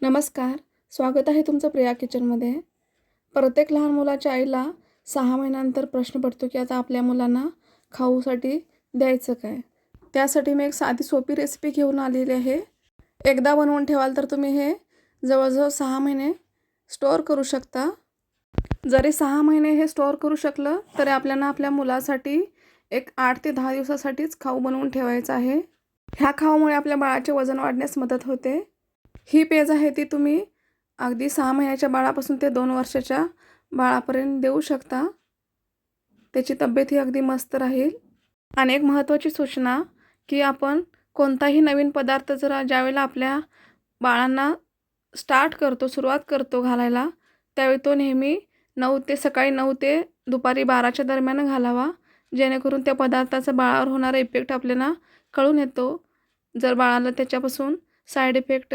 नमस्कार. स्वागत आहे तुमचं प्रिया किचनमध्ये. प्रत्येक लहान मुलाच्या आईला 6 महिन्यानंतर प्रश्न पडतो की आता आपल्या मुलांना खाऊसाठी द्यायचं काय? त्यासाठी मी एक साधी सोपी रेसिपी घेऊन आलेली आहे. एकदा बनवून ठेवाल तर तुम्ही हे जवळजवळ 6 महिने स्टोअर करू शकता. जरी 6 महिने हे स्टोअर करू शकलं तरी आपल्याला आपल्या मुलासाठी एक 8 ते 10 दिवसासाठीच खाऊ बनवून ठेवायचा आहे. ह्या खाऊमुळे आपल्या बाळाचे वजन वाढण्यास मदत होते. ही पेज आहे ती तुम्ही अगदी 6 महिन्याच्या बाळापासून ते 2 वर्षाच्या बाळापर्यंत देऊ शकता. त्याची तब्येत ही अगदी मस्त राहील. आणि एक महत्त्वाची सूचना की आपण कोणताही नवीन पदार्थ जर ज्यावेळेला आपल्या बाळांना सुरुवात करतो घालायला, त्यावेळी तो नेहमी सकाळी 9 ते दुपारी 12च्या दरम्यान घालावा. जेणेकरून त्या पदार्थाचा बाळावर होणारा इफेक्ट आपल्याला कळून येतो. जर बाळाला त्याच्यापासून साईड इफेक्ट